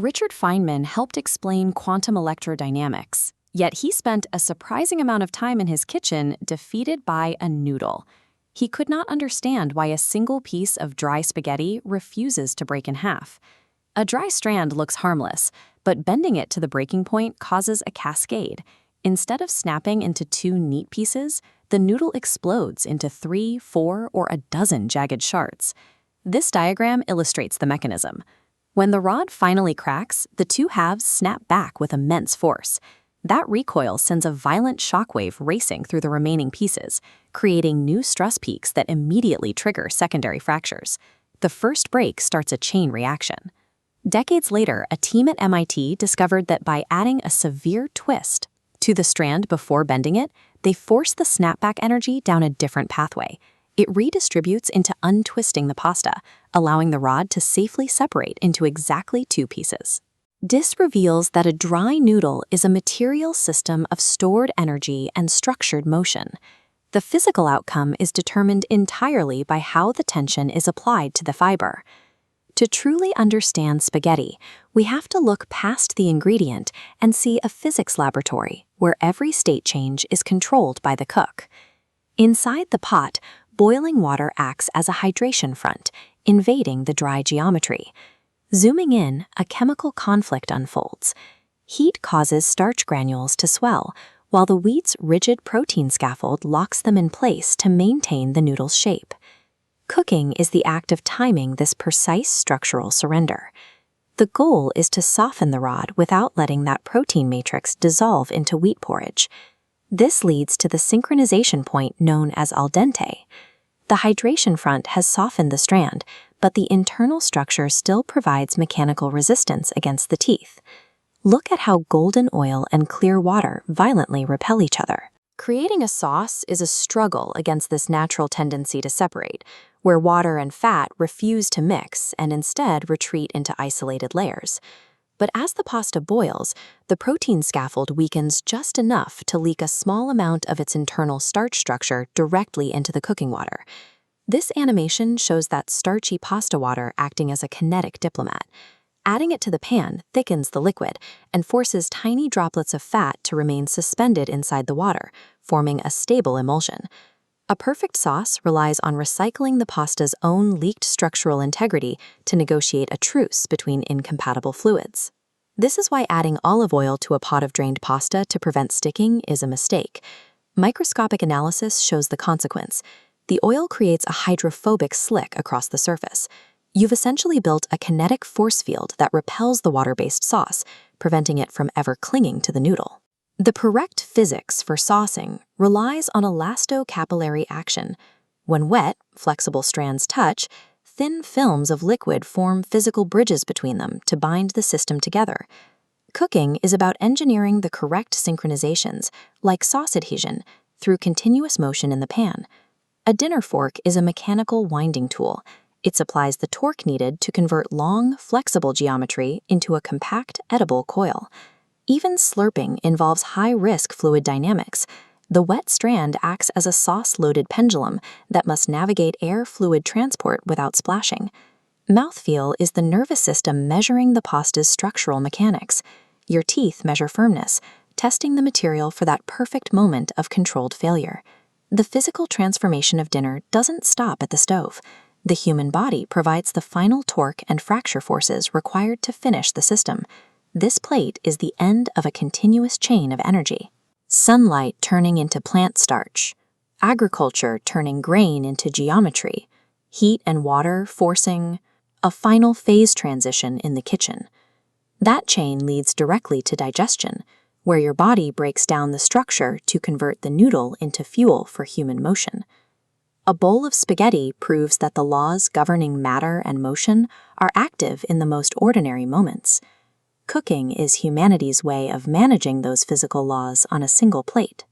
Richard Feynman helped explain quantum electrodynamics, yet he spent a surprising amount of time in his kitchen defeated by a noodle. He could not understand why a single piece of dry spaghetti refuses to break in half. A dry strand looks harmless, but bending it to the breaking point causes a cascade. Instead of snapping into two neat pieces, the noodle explodes into 3, 4, or a dozen jagged shards. This diagram illustrates the mechanism. When the rod finally cracks, the two halves snap back with immense force. That recoil sends a violent shockwave racing through the remaining pieces, creating new stress peaks that immediately trigger secondary fractures. The first break starts a chain reaction. Decades later, a team at MIT discovered that by adding a severe twist to the strand before bending it, they force the snapback energy down a different pathway. It redistributes into untwisting the pasta, allowing the rod to safely separate into exactly two pieces. This reveals that a dry noodle is a material system of stored energy and structured motion. The physical outcome is determined entirely by how the tension is applied to the fiber. To truly understand spaghetti, we have to look past the ingredient and see a physics laboratory where every state change is controlled by the cook. Inside the pot, boiling water acts as a hydration front, invading the dry geometry. Zooming in, a chemical conflict unfolds. Heat causes starch granules to swell, while the wheat's rigid protein scaffold locks them in place to maintain the noodle's shape. Cooking is the act of timing this precise structural surrender. The goal is to soften the rod without letting that protein matrix dissolve into wheat porridge. This leads to the synchronization point known as al dente. The hydration front has softened the strand, but the internal structure still provides mechanical resistance against the teeth. Look at how golden oil and clear water violently repel each other. Creating a sauce is a struggle against this natural tendency to separate, where water and fat refuse to mix and instead retreat into isolated layers. But as the pasta boils, the protein scaffold weakens just enough to leak a small amount of its internal starch structure directly into the cooking water. This animation shows that starchy pasta water acting as a kinetic diplomat. Adding it to the pan thickens the liquid and forces tiny droplets of fat to remain suspended inside the water, forming a stable emulsion. A perfect sauce relies on recycling the pasta's own leaked structural integrity to negotiate a truce between incompatible fluids. This is why adding olive oil to a pot of drained pasta to prevent sticking is a mistake. Microscopic analysis shows the consequence. The oil creates a hydrophobic slick across the surface. You've essentially built a kinetic force field that repels the water-based sauce, preventing it from ever clinging to the noodle. The correct physics for saucing relies on elastocapillary action. When wet, flexible strands touch, thin films of liquid form physical bridges between them to bind the system together. Cooking is about engineering the correct synchronizations, like sauce adhesion, through continuous motion in the pan. A dinner fork is a mechanical winding tool. It supplies the torque needed to convert long, flexible geometry into a compact, edible coil. Even slurping involves high-risk fluid dynamics. The wet strand acts as a sauce-loaded pendulum that must navigate air-fluid transport without splashing. Mouthfeel is the nervous system measuring the pasta's structural mechanics. Your teeth measure firmness, testing the material for that perfect moment of controlled failure. The physical transformation of dinner doesn't stop at the stove. The human body provides the final torque and fracture forces required to finish the system. This plate is the end of a continuous chain of energy. Sunlight turning into plant starch, agriculture turning grain into geometry, heat and water forcing a final phase transition in the kitchen. That chain leads directly to digestion, where your body breaks down the structure to convert the noodle into fuel for human motion. A bowl of spaghetti proves that the laws governing matter and motion are active in the most ordinary moments. Cooking is humanity's way of managing those physical laws on a single plate.